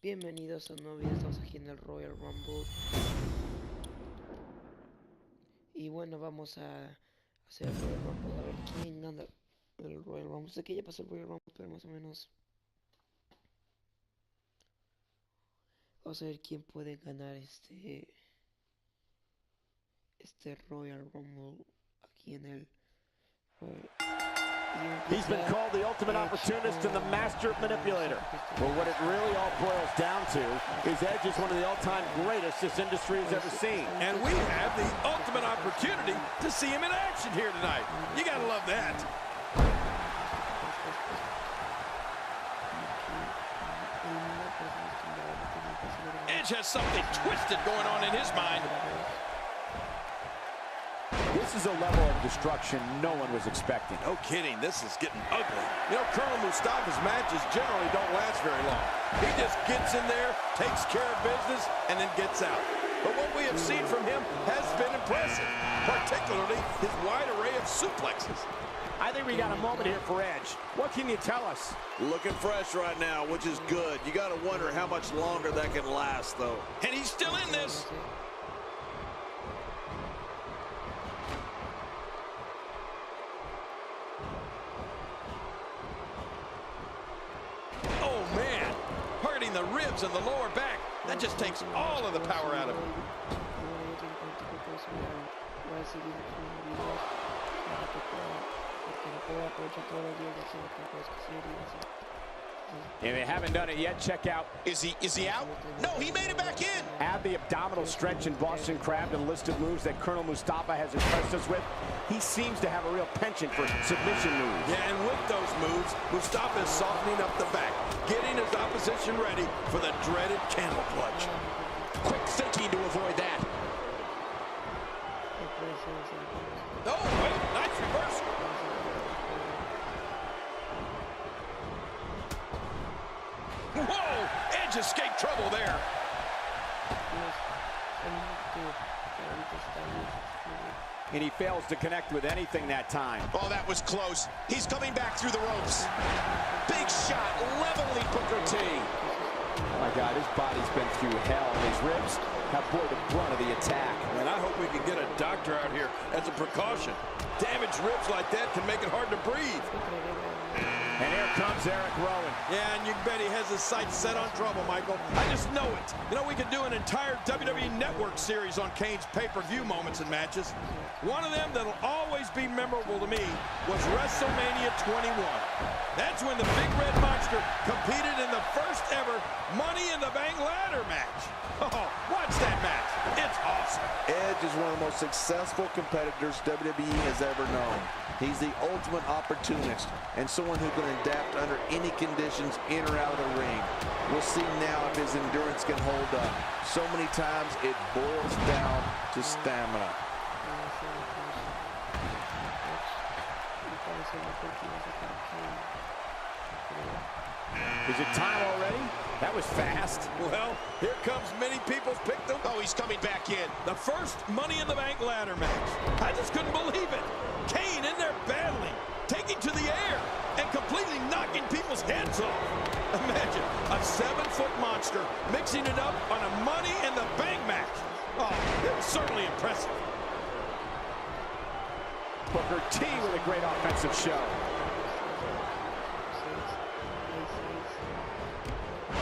Bienvenidos a un nuevo video, estamos aquí en el Royal Rumble. Y bueno, vamos a hacer el Royal Rumble, a ver quién gana el Royal Rumble. Sé que ya pasó el Royal Rumble, pero más o menos vamos a ver quién puede ganar este Royal Rumble aquí en el Royal. He's been called the ultimate opportunist and the master manipulator. But what it really all boils down to is Edge is one of the all-time greatest this industry has ever seen. And we have the ultimate opportunity to see him in action here tonight. You gotta love that. Edge has something twisted going on in his mind. This is a level of destruction no one was expecting. No kidding, this is getting ugly. You know, Colonel Mustafa's matches generally don't last very long. He just gets in there, takes care of business, and then gets out. But what we have seen from him has been impressive, particularly his wide array of suplexes. I think we got a moment here for Edge. What can you tell us? Looking fresh right now, which is good. You got to wonder how much longer that can last, though. And he's still in this. The ribs and the lower back, that just takes all of the power out of him. If they haven't done it yet, check out. Is he out? No, he made it back in. Add the abdominal stretch and Boston Crab to the list of moves that Colonel Mustafa has impressed us with. He seems to have a real penchant for submission moves. Yeah, and with those moves, Mustafa is softening up the back, getting his opposition ready for the dreaded camel clutch. Quick thinking to avoid that. Oh, wait, nice reversal. Whoa! Edge escaped trouble there. And he fails to connect with anything that time. Oh, that was close. He's coming back through the ropes. Big shot, leveling Booker T. Oh my God, his body's been through hell, and his ribs have bore the brunt of the attack. And I hope we can get a doctor out here as a precaution. Damaged ribs like that can make it hard to breathe. And here comes Eric Rowan. Yeah, and you bet he has his sights set on trouble, Michael. I just know it. You know, we could do an entire WWE Network series on Kane's pay-per-view moments and matches. One of them that'll always be memorable to me was WrestleMania 21. That's when the Big Red Monster competed in the first ever Money in the Bank ladder match. Oh, watch that match. It's awesome. Edge is one of the most successful competitors WWE has ever known. He's the ultimate opportunist and someone who can adapt under any conditions in or out of the ring. We'll see now if his endurance can hold up. So many times it boils down to stamina. Is it time already? That was fast. Well, here comes many people's pick them. Oh, he's coming back in. The first Money in the Bank ladder match. I just couldn't believe it. Kane in there battling, taking to the air, and completely knocking people's heads off. Imagine a 7-foot monster mixing it up on a Money in the Bank match. Oh, it was certainly impressive. Booker T with a great offensive show.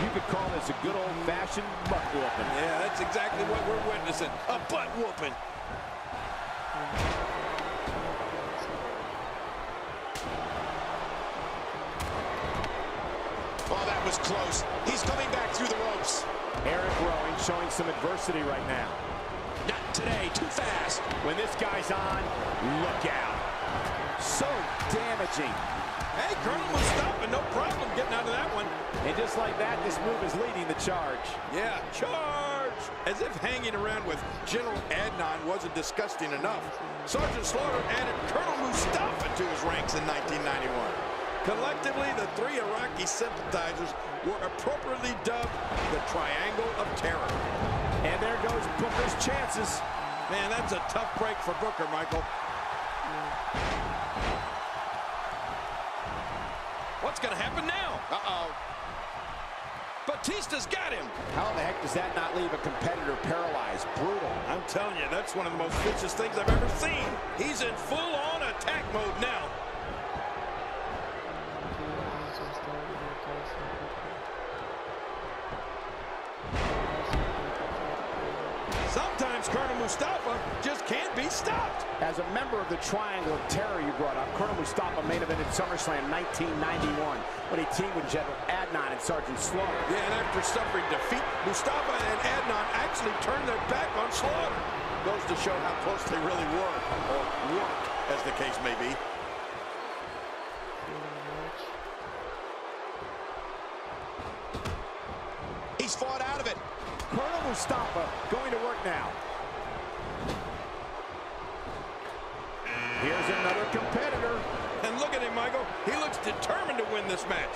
You could call this a good old-fashioned butt whooping. Yeah, that's exactly what we're witnessing. A butt whooping. Oh, that was close. He's coming back through the ropes. Eric Rowan showing some adversity right now. Not today, too fast. When this guy's on, look out. So damaging. Hey, Colonel Mustafa, no problem getting out of that one. And just like that, this move is leading the charge. Yeah, charge! As if hanging around with General Adnan wasn't disgusting enough, Sergeant Slaughter added Colonel Mustafa to his ranks in 1991. Collectively, the three Iraqi sympathizers were appropriately dubbed the Triangle of Terror. And there goes Booker's chances. Man, that's a tough break for Booker, Michael. What's going to happen now? Uh-oh. Batista's got him. How in the heck does that not leave a competitor paralyzed? Brutal. I'm telling you, that's one of the most vicious things I've ever seen. He's in full-on attack mode now. Sometimes Colonel Mustafa just can't be stopped. As a member of the Triangle of Terror you brought up, Colonel Mustafa main evented SummerSlam 1991 when he teamed with General Adnan and Sergeant Slaughter. Yeah, and after suffering defeat, Mustafa and Adnan actually turned their back on Slaughter. Goes to show how close they really were, or weren't, as the case may be. He's fought out of it. Colonel Mustafa going to work now. Here's another competitor. And look at him, Michael. He looks determined to win this match.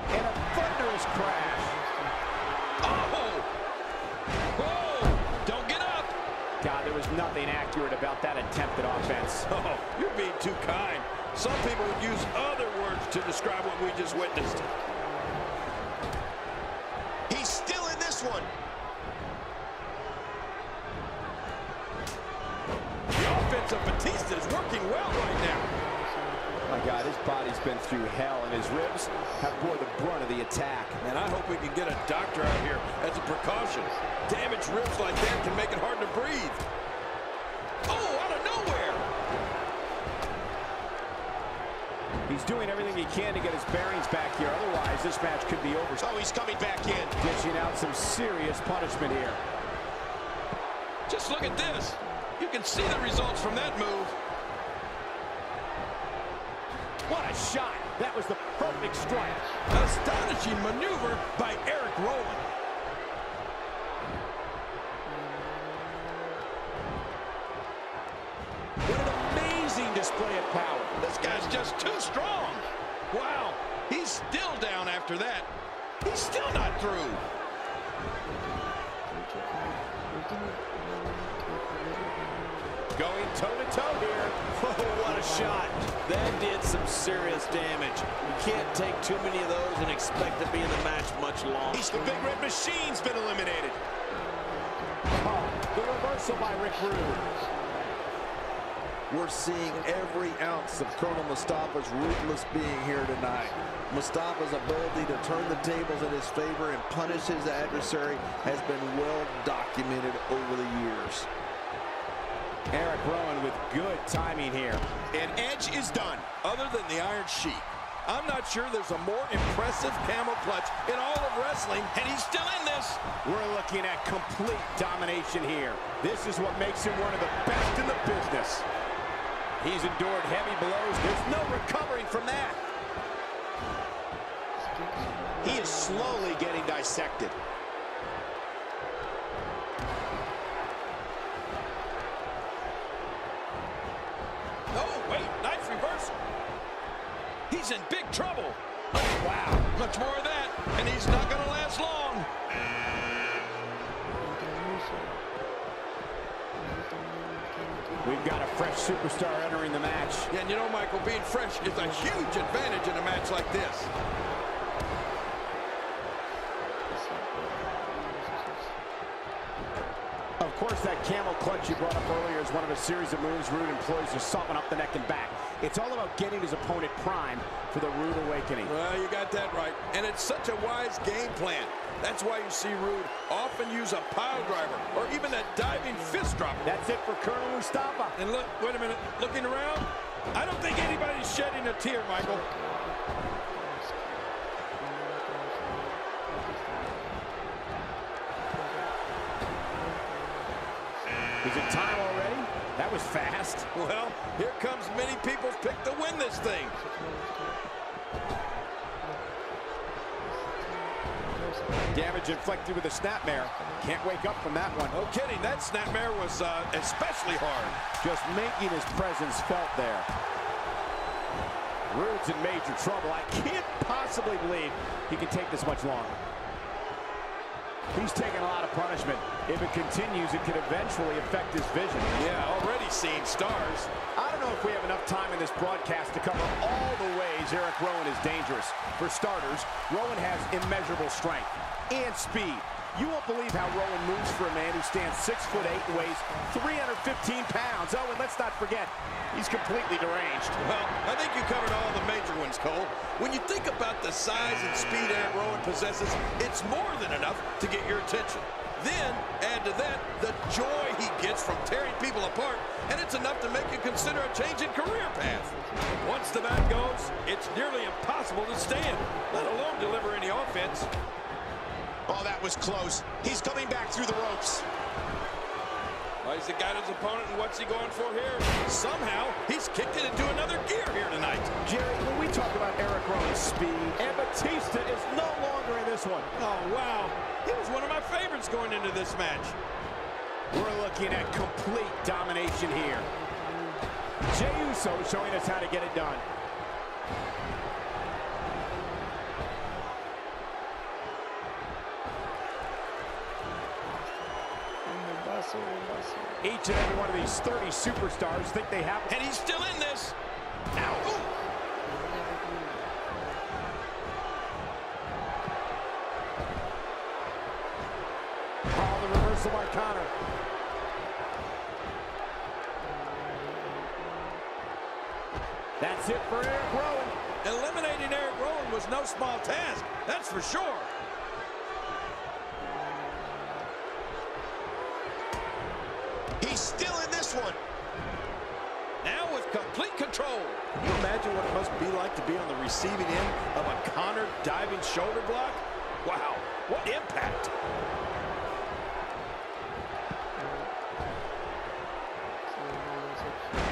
And a thunderous crash. Oh! Whoa! Don't get up! God, there was nothing accurate about that attempted offense. Oh, you're being too kind. Some people would use other words to describe what we just witnessed. He's still in this one. The offense of Batista is working well right now. My God, his body's been through hell, and his ribs have bore the brunt of the attack. And I hope we can get a doctor out here as a precaution. Damaged ribs like that can make it hard to breathe. Oh, out of nowhere! He's doing everything he can to get his bearings back here. Otherwise, this match could be over. Oh, he's coming back in. Dishing out some serious punishment here. Just look at this. You can see the results from that move. What a shot. That was the perfect strike. Astonishing maneuver by Eric Rowan. What an amazing display of power. This guy's just too strong. Wow, he's still down after that. He's still not through. Going toe-to-toe here. Oh, what a shot. That did some serious damage. You can't take too many of those and expect to be in the match much longer. The Big Red Machine's been eliminated. Oh, the reversal by Rick Rude. We're seeing every ounce of Colonel Mustafa's ruthless being here tonight. Mustafa's ability to turn the tables in his favor and punish his adversary has been well documented over the years. Eric Rowan with good timing here. And Edge is done. Other than the Iron Sheik, I'm not sure there's a more impressive camel clutch in all of wrestling, and he's still in this. We're looking at complete domination here. This is what makes him one of the best in the business. He's endured heavy blows. There's no recovering from that. He is slowly getting dissected. Oh, wait, nice reversal. He's in big trouble. Oh, wow. Much more of that, and he's not going to last long. We've got a fresh superstar entering the match. Yeah, and you know, Michael, being fresh is a huge advantage in a match like this. Of course, that camel clutch you brought up earlier is one of a series of moves Rude employs to soften up the neck and back. It's all about getting his opponent primed for the Rude awakening. Well, you got that right. And it's such a wise game plan. That's why you see Rude often use a pile driver or even that diving fist dropper. That's it for Colonel Mustafa. And look, wait a minute, looking around, I don't think anybody's shedding a tear, Michael. Is it time already? That was fast. Well, here comes many people's pick to win this thing. Damage inflicted with a snapmare. Can't wake up from that one. No kidding, that snapmare was especially hard. Just making his presence felt there. Rude's in major trouble. I can't possibly believe he can take this much longer. He's taking a lot of punishment. If it continues, it could eventually affect his vision. Yeah, already seeing stars. I don't know if we have enough time in this broadcast to cover all the ways Eric Rowan is dangerous. For starters, Rowan has immeasurable strength and speed. You won't believe how Rowan moves for a man who stands 6'8" and weighs 315 pounds. Oh, and let's not forget, he's completely deranged. Well, I think you covered all the major ones, Cole. When you think about the size and speed Eric Rowan possesses, it's more than enough to get your attention. Then, add to that the joy he gets from tearing people apart, and it's enough to make you consider a change in career path. Once the bat goes, it's nearly impossible to stand, let alone deliver any offense. Oh, that was close. He's coming back through the ropes. Well, he's got his opponent, and what's he going for here? Somehow, he's kicked it into another gear here tonight. Jerry, when we talk about Eric Rowan's speed, and Batista is no longer in this one. Oh, wow. He was one of my favorites going into this match. We're looking at complete domination here. Jey Uso showing us how to get it done. Each and every one of these 30 superstars think they have... And he's still in this. Ow. Oh, the reversal by Connor. That's it for Eric Rowan. Eliminating Eric Rowan was no small task, that's for sure. He's still in this one. Now with complete control. Can you imagine what it must be like to be on the receiving end of a Connor diving shoulder block? Wow, what impact.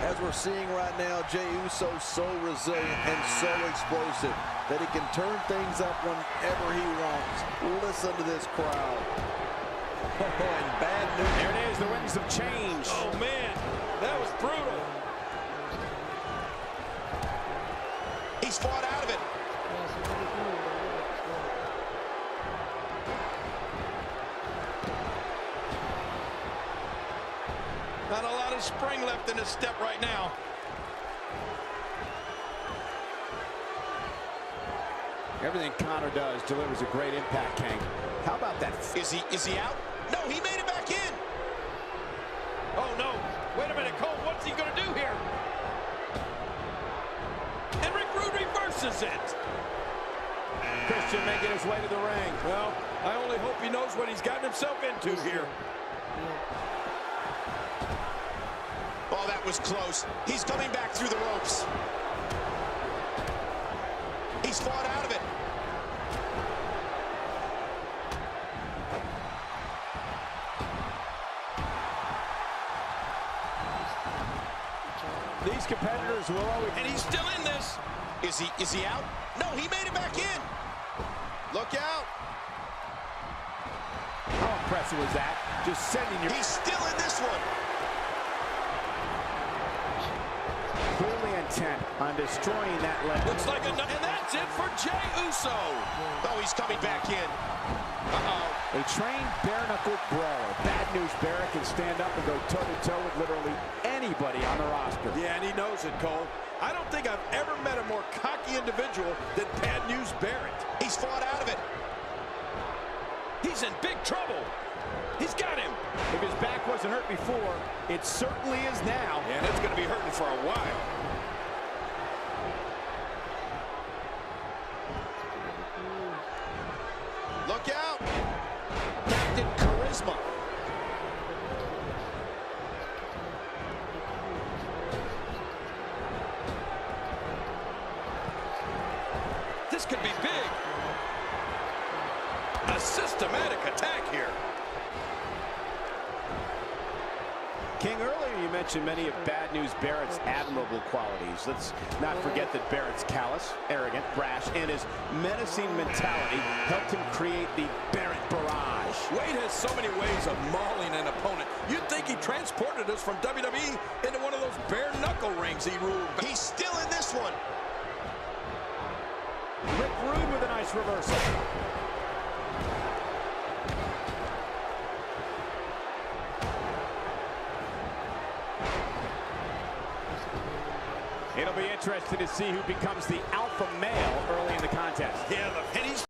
As we're seeing right now, Jey Uso's so resilient and so explosive that he can turn things up whenever he wants. Listen to this crowd. Oh, and bad news. There it is, the winds of change. Oh, man, that was brutal. He's fought out of it. Not a lot of spring left in his step right now. Everything Connor does delivers a great impact, King. How about that? Is he out? No, he made it back in. Oh, no. Wait a minute, Cole. What's he going to do here? And Rick Rude reverses it. Christian making his way to the ring. Well, I only hope he knows what he's gotten himself into here. Oh, that was close. He's coming back through the ropes. He's fought out of it. These competitors will always... And he's still in this. Is he out? No, he made it back in. Look out. How impressive was that? Just sending your... He's still in this one. Clearly intent on destroying that leg. Looks like a... And that's it for Jey Uso. Oh, he's coming back in. Uh-oh. A trained bare-knuckle brawler. Bad News Barrett can stand up and go toe-to-toe with literally anybody on the roster. Yeah, and he knows it, Cole. I don't think I've ever met a more cocky individual than Bad News Barrett. He's fought out of it. He's in big trouble. He's got him. If his back wasn't hurt before, it certainly is now. And it's going to be hurting for a while. Look out. Captain Charisma. This could be big. A systematic attack here. King, earlier you mentioned many of Bad News Barrett's admirable qualities. Let's not forget that Barrett's callous, arrogant, brash, and his menacing mentality helped him create the Barrett Barrage. Wade has so many ways of mauling an opponent. You'd think he transported us from WWE into one of those bare-knuckle rings he ruled. He's still in this one. Rick Rude with a nice reversal. interested to see who becomes the alpha male early in the contest. Yeah, the